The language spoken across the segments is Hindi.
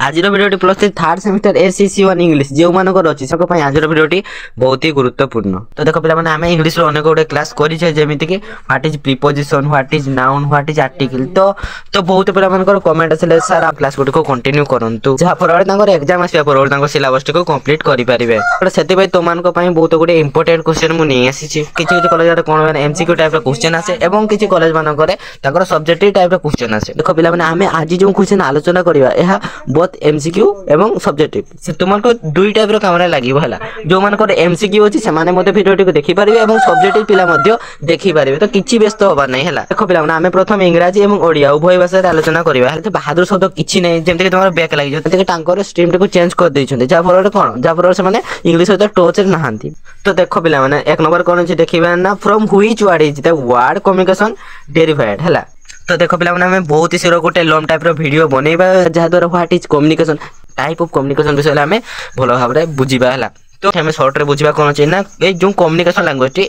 आज भिडियोटी plus 3 third semester SCC1 English जो मानकर अच्छी आज भिडियोटी बहुत ही गुरुत्वपूर्ण। तो देखो पे आम इंग्लिश अनेक गुटे क्लास करें जमीक what is preposition what is noun what is article. तो बहुत पे कमेंट आसे सर आप क्लास गुड़ी कंटिन्यू करूँ जहाँफल एग्जाम आसवा सिलेबस टी कंप्लीट करेंगे। से तुम बहुत गुटे इंपोर्टेंट क्वेश्चन मुझे आसी किसी कॉलेज कौन MCQ टाइप क्वेश्चन आसे और किसी कॉलेज मानक सब्जेक्टिव टाइप क्वेश्चन आसे। देखो पे आम आज जो क्वेश्चन आलोचना करवा बहुत MCQ एवं सब्जेक्टिव से तुमको दुई टाइप काम लगे है जो मान MCQ अच्छी से भिडियो को देखिपारे और सब्जेक्टिव पिला देखी पारे। तो किसी व्यस्त हबार नहीं है। देखो पे आम प्रथम इंग्राजी और ओडिया उभय भाषा आलोचना करवा बाहादुर शब्द किसी नहीं जमीक तुम बैक लगे स्ट्रीम टी चेंज कर देते जहाँफल कौन जहाँफल से इंग्लिश सहित टच नहांती। तो देखो पे एक नंबर कौन अच्छे देखा ना from which word is the word communication derived है। तो देखो पे बहुत ही शीघ्र गोटे लॉन्ग टाइप वीडियो बनैबा जहाँद्वारा what is communication type of communication विषय में भल भाव में बुझा है। तो हमें सर्ट रे बुझा कौन अच्छे ना जो कम्युनिकेशन लैंग्वेज टी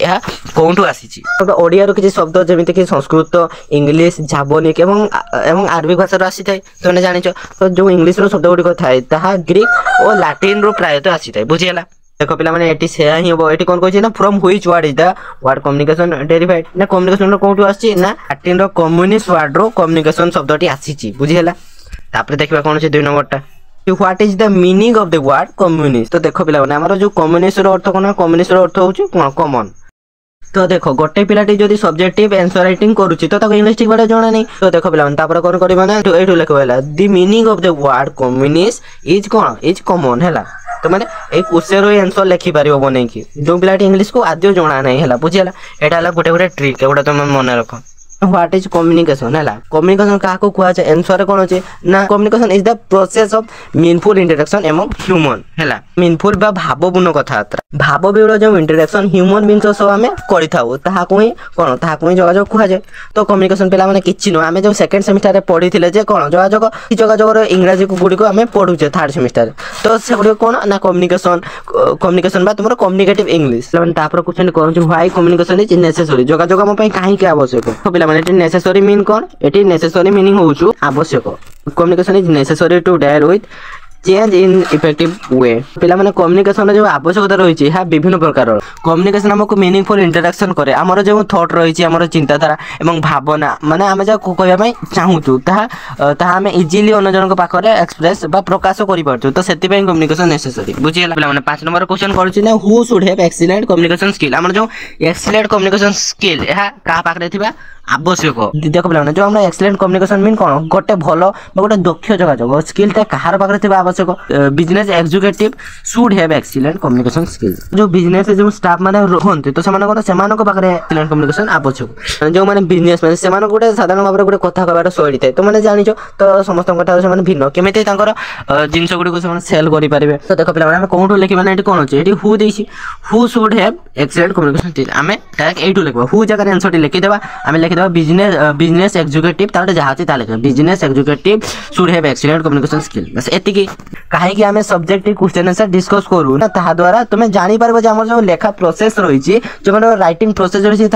कौन आसी ओडिया किसी शब्द जमीक कि संस्कृत इंग्लिश जापानिक एवं आरबिक भाषा आसी थाए। तुमने जान तो जो इंग्लिश शब्द गुड़िक थाए ग्रीक और लाटिन रू प्रायतः आसी थाए बुझीगला। देखो पे से ही हम ये कौन कही ना from which word is the word communication derived ना कम्युनिकेशन कौन आसी ना लाटिन रो कम्युनिस्ट वर्ड रो कम्युनिकेशन शब्दटी आसी बुझीगला। तापर देखा कौन अच्छे 2 नंबरटा what is the meaning of the word communist. तो देखो पे आम जो कम्युनिस्ट अर्थ कौन कम्युनिस्ट अर्थ हूँ कौन कॉमन। तो देखो गोटे पिलाटी जो सब्जेक्टिव आंसर राइटिंग करुच्ची तो इंग्लिश ठीक बारे जाना नहीं। तो देखो पे कौन करवा ना ये लिखा the meaning of the word communist is कौन इज कॉमन है। तो मैंने एक क्वेश्चन रो आंसर लिखि पार बन कि जो पिलाटी इंग्लिश को आद्य जाना नहीं है बुझीगला। यहाँ गोटे गोटे ट्रिक एगुड़ा तुम मन रख। व्हाट इज कम्युनिकेशन है कम्युनिकेशन क्या कह जाए आंसर कौन अच्छे ना communication is the process of meaningful interaction among human है मीनिंगफुल बा भावपूर्ण कथबार्ता भाव विहूढ़ जो इंटरेक्शन ह्यूमन बींग सब आम करें ही कौन ताकू ही जोगाजोग कह जाए। तो कम्युनिकेशन पे मैंने किसी नुह आम जो सेकेंड सेमिस्टर पढ़ी थे कौन जोगाजोग जोगाजोग इंग्राजी गुड़िक आम पढ़ुचे थर्ड सेमिस्टर। तो से गुड़ कौन ना कम्युनिकेशन कम्युनिकेशन बा तुम कम्युनिकेटिव इंग्लिश क्वेश्चन कर व्हाई कम्युनिकेशन इज नेसेसरी जोगाजोग आम कहीं आवश्यक माने नेसेसरी मीन कौन ये नेसेसरी मीनिंग हो आवश्यक communication is necessary to deal with change in effective way. पे कम्युनिकेशन जो आवश्यकता रही है विभिन्न प्रकार कम्युनिकेशन आमको मीनिंगफुल इंटरेक्शन करे आमर जो थॉट रही आमर चिंताधारा एवं भावना माने आम जहाँ कहवाई चाहूँ आम इजिली अन्य जन पाखे एक्सप्रेस बा प्रकाश कर। तो से कम्युनिकेशन नेसेसरी बुझीगला। पे 5 नंबर क्वेश्चन कर who should have excellent communication skill आम जो एक्सीलेंट कम्युनिकेशन स्किल यह क्या पाखे थी आवश्यक। देखो पे जो हम एक्सीलेंट कम्युनिकेशन मीन कौन गोटे भल गोटे दक्ष जोगाजोग स्किल कहार पाखे आवश्यक business executive should have excellent communication skill जो बिजनेस जो स्टाफ माने रहते तो पाखे एक्सीलेंट कम्युनिकेशन आवश्यक जो मैंने बिजनेस मैन से गोटे साधारण भाव में गोटे कथा कहबार शैली थाए। तो मैंने जान तो समस्त भिन्न केमी जिनस गुड़ी सेल करेंगे। तो देखो पे कौन लिखा ना कौन अच्छे ये हु देसी who should have excellent communication skill आम डायरेक्ट यू लिखा हु जगह आंसर टी लिखिदेवा आम लिखिदेवा बिजनेस एग्जीक्यूटिव लिखा business executive should have excellent communication skill बस एतिकी कहीं आम सब्जेक्टिव क्वेश्चन आंसर डिस्कस करूँ ना द्वारा तुम्हें जापर जो लेखा प्रोसेस रही जो रईटिंग प्रोसेस रही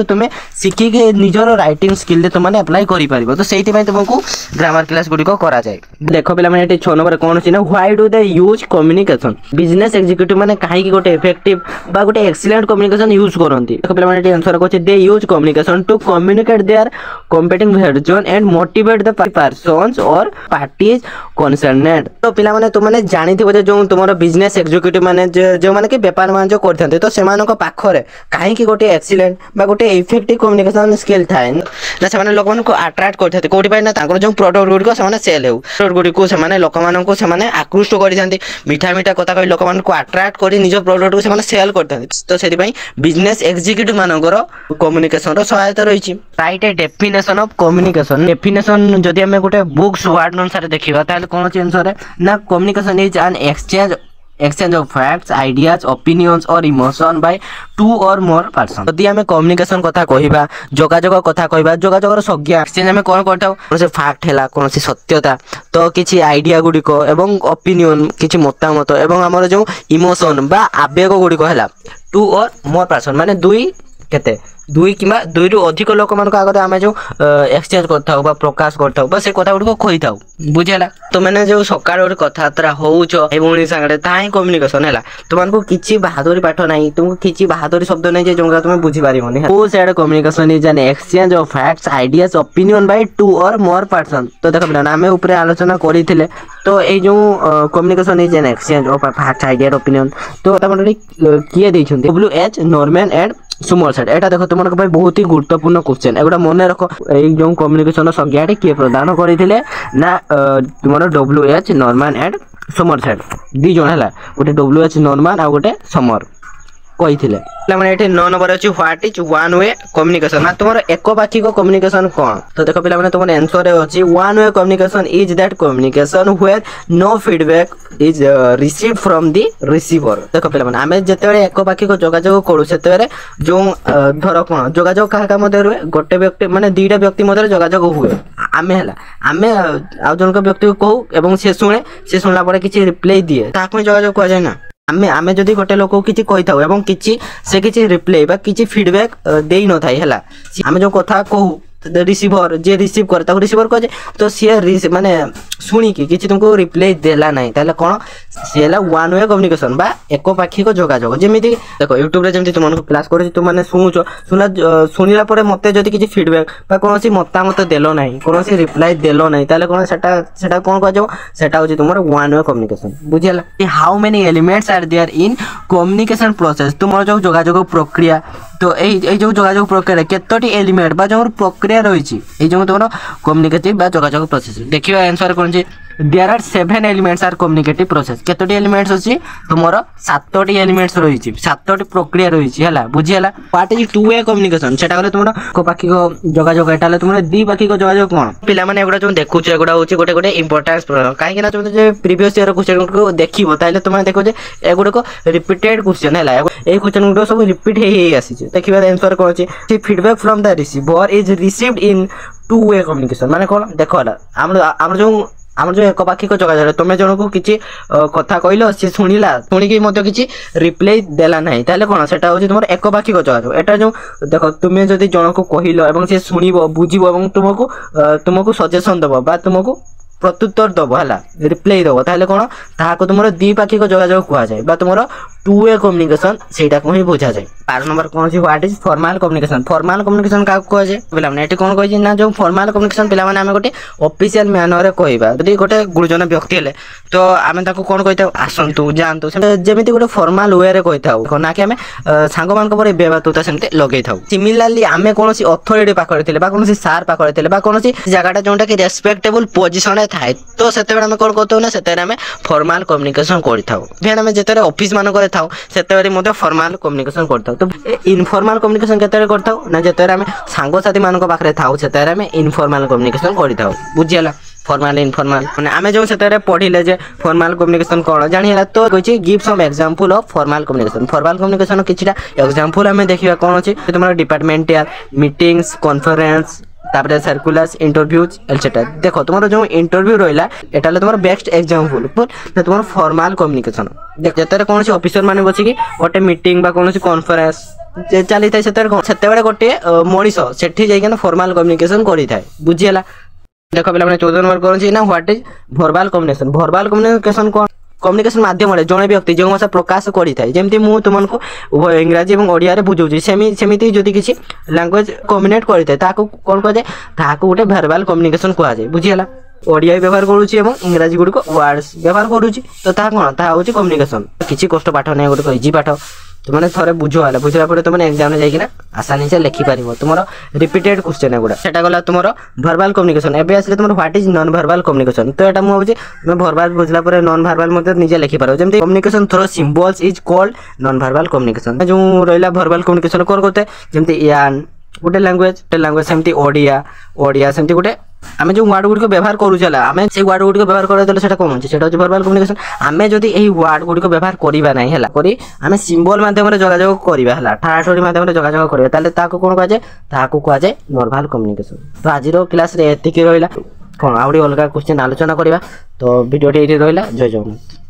तुम्हें शिखिकी निजर रईटिंग स्किल तुमने अप्लाई कर। तो से तुमको ग्रामर क्लास गुड़िक कराए। देखो पे 6 नंबर कौन अच्छी ना why do they use communication business executive मैंने कहीं गोटे इफेक्टिव बा गोटे एक्सीलेंट कम्युनिकेशन यूज करती। देखो पे आंसर कहे they use communication to communicate their competing version and motivate the persons or parties concerned। तो पिला माने तुमने जानी थी जो तुम बिजनेस एग्जीक्यूटिव माने जो माने कि व्यापार वाणिज्य करते तो से पाखरे कहीं गोटे एक्सीलेंट बा गोटे इफेक्टिव कम्युनिकेशन स्किल थाए ना से लोक को अट्राक्ट करते कौटी ना जो प्रोडक्ट गुड़िक से सेल हो प्रोडक्ट गुड़िक से लोक मानक आकृष्ट कर मीठा मीठा कथा कही लोक को अट्राक्ट कर निज प्रोडक्ट को सेल करते। तो से बिजनेस एग्जीक्यूटिव मानकर कम्युनिकेशन सहायता रही। Right a definition of communication definition जदि आम गोटे बुक्स वर्ड अनुसार देखा ताले कौन अच्छे आंसर ना communication is an exchange of facts ideas opinions और emotion by 2 or more person. जदि आम कम्युनिकेशन कथा कहवा जोगाजोग कथा कहवा जोगाजोगर संज्ञा एक्सचेंज आम कौन करता कौन फैक्ट है कौन सत्यता तो किसी आइडिया गुड़िक एवं ओपिनियन किसी मतामत एवं आमर जो इमोशन बा आवेग गुड़िक है 2 or more पर्सन माने 2 केते दुई कि दुई अधिक लोक मान आगे आम जो एक्सचेंज कर प्रकाश कर से कथा गुड़ कही था बुझेगा तो मैंने जो सका कथबार्ता होच भौणी सागर ताही कम्युनिकेशन है तुमको किसी बहादुरी पाठ ना तुमको किसी बहादुरी शब्द नहीं जो तुम बुझीपार communication is an exchange of facts ideas opinion by two or more person तो देख पे आम ऊपर आलोचना करते तो ये जो communication is an exchange of facts idea opinion तो किए WH नॉर्मन एंड सुमरसेट एटा देखो तुम बहुत ही गुरुत्वपूर्ण क्वेश्चन एगुड़ा मन रख जो कम्युनिकेशन संज्ञाटी किए प्रदान करते ना तुम WH नॉर्मन एंड सुमरसेट दी जन है गोटे WH नॉर्मन आ गोटे समर कही मैंने 9 नंबर अच्छी what is one way communication ना तुम एकपाक्षिक कम्युनिकेशन कौन तो देख पे तुम आंसर अच्छी one way communication is that communication where no feedback is received from the receiver देख पे आम जिते एकपाक्षिक जोगाजोग करूँ से जो धर कौन जोगाजोग क्या मध्य रुए गोटे व्यक्ति माने दुईटा व्यक्ति मध्य जोगाजोग हुए आम है आम आउ जन व्यक्ति को कहूँ सी शुणे सी शुणला किसी रिप्लाई दिए ताकि जोगाजोग कह जाए ना आमे आमे जदि गोटे लोक किसी कही था एवं किसी से किसी रिप्लाई बा किसी फीडबैक दे न थाए है आमे जो कथा कहू रिसीवर जे रिसीव करे रिसीवर कहे तो सी माने शुणिकी किसी तुमको रिप्लाई देला ना ताले कौन सी वन वे कम्युनिकेशन बा एकपाक्षिक जोगाजोग जमी देखो यूट्यूब जमी तुमको क्लास कर तुमने शुणुच शुणिला मत जब किसी फीडबैक कौन मतामत देल ना कौन रिप्लाई देल ना ताले कौन से कौन कह तुम वन वे कम्युनिकेशन बुझेगा how many elements are there in communication process तुम जो जोगाजोग प्रक्रिया तो ये जो जोगाजोग प्रक्रिया केतोटी एलिमेंट बा जो प्रक्रिया रही जो तुम कम्युनिकेटिव बा जोगाजोग प्रोसेस देखिए आंसर कौन there are 7 elements are communicative process केतोटी एलिमेंट्स अछि तुमर 7टी एलिमेंट्स रही 7टी प्रक्रिया रही है बुझीगला what is two way communication सेटा गले तुमर एकपाक्षिक जोगाजोग एटा तुमर द्विपाक्षिक जोगाजोग कोन पिला माने एगुडा जो देखुछ एगुडा होछि गोटे गोटे इंपोर्टेंस काहे कि ना तुम जे प्रीवियस ईयर क्वेश्चन को देखिबो ताइले तुम देखो जे एगुडा को रिपीटेड क्वेश्चन है ए क्वेश्चन गुडो सब रिपीट हे आसी छै देखिबा आंसर कोन छै feedback from the receiver is received in to way communication माने कोन देखो हम जो आम जो एकपाक्षिक जोगाजोग तुम जन को किसी कथा कहल सी शुणिला शुणिकी किसी रिप्लाई देला ना ताले कौन से तुम एकपाक्षिक जोगाजोग एटा जो देख तुम्हें जब जन को कहल सी शुणव बुझे तुमको सजेसन दब तुमको प्रत्युत्तर दब है रिप्लाई दब ताले कौन ताको तुम द्विपाक्षिक जोगाजोग कह जाए तुम टू वे कम्युनिकेशन सेटा को ही बुझा जाए 12 नंबर कौन see what is formal communication क्या कह जाए पे मैंने कौन कही ना जो फॉर्मल कम्युनिकेशन पे आम गोटे ऑफिशियल मैनर कहवा जब गोटे गुरुजन व्यक्ति है तो आम कौन कही था आसतु जातु जमी गोटे फॉर्मल वे कही था ना कि आम सांग मान बेबातुता से लगे था सिमिलारली आम कौन अथॉरिटी पाखे कौन सार पाखे कौन जगह जोटा कि रेस्पेक्टेबल पोजिशन थाए तो से आम कौन कहता ना से आम फॉर्मल कम्युनिकेशन करें जिते ऑफिस मान था से फॉर्मल कम्युनिकेशन करता तो इनफॉर्मल कम्युनिकेशन केते करता ना जिते आम सांगसाथी मान पाखे था से आम इनफॉर्मल कम्युनिकेशन करता बुझीगला फॉर्मल इनफॉर्मल माने आमे जो से पढ़िले जे फॉर्मल कम्युनिकेशन कौन जानिला तो कहि give some example of formal communication किछटा एग्जांपल आमे देखिबा कोन अछि तुमरा डिपार्टमेंटल मीटिंग्स कॉन्फ्रेंस तापर सर्कुलर्स इंटरव्यूज एटसेट्रा देखो तुम जो इंटरव्यू रहा एटा तुम बेस्ट एग्जांपल तुम फॉर्मल कम्युनिकेशन देख जिते कौन ऑफिसर मैंने बसिकी गोटे मीटिंग कौन कॉन्फ्रेंस चली था से गोटे मनीष से जाइए फॉर्मल कम्युनिकेशन करें बुझीगला देख पे 14 नंबर कौन ना व्हाट इज वर्बल कम्युनिकेशन कौन कम्युनिकेशन माध्यम जड़े व्यक्ति जो भाषा प्रकाश करें जमी मुझे तुमको इंग्राजी और ओडिया बुझाऊँ सेमती जदि किसी लैंग्वेज कम्युनिकेट करें कौन कह गोटे वर्बल कम्युनिकेशन कहुए बुझीगला ओडिया व्यवहार करुँची इंग्राजी गुड़िक वर्ड्स व्यवहार करुँची तो कौन हूँ कम्युनिकेशन किसी कष्ट पाठ नहीं गोटे इजी पाठ तुमने थे बुझा बुझला तुमने एग्जाम जाइए आसानी से लिखिपार तुम रिपीटेड क्वेश्चन एगुड़ा से गला तुम वर्बल कम्युनिकेशन एवं आसे तुम what is non verbal communication तो यहाँ मुझे तुम वर्बल बुझला नॉन वर्बल निजे लिखिपार जमी communication through symbols is called non verbal communication जो रहा वर्बल कम्युनिकेशन कौन करते जमी यान गोटे लैंग्वेज सेमती ओडिया सेमती गोटे आम जो वार्ड गुड़िक व्यवहार करूला आम से वार्ड गुड़िक व्यवहार कर कौन होती है वर्बल कम्युनिकेशन आम जब यही वार्ड गुड़िक व्यवहार करवा ना है आम सिंबल मध्यम जोगाजोग करवा ठाठोड़ी मध्यम जोगाजोग करवा कौन कहुए कहुए वर्बल कम्युनिकेशन तो आज क्लास रे एतिक रहा कौन आउरी अलग क्वेश्चन आलोचना करवा तो वीडियो ये रहा जय जगन्नाथ।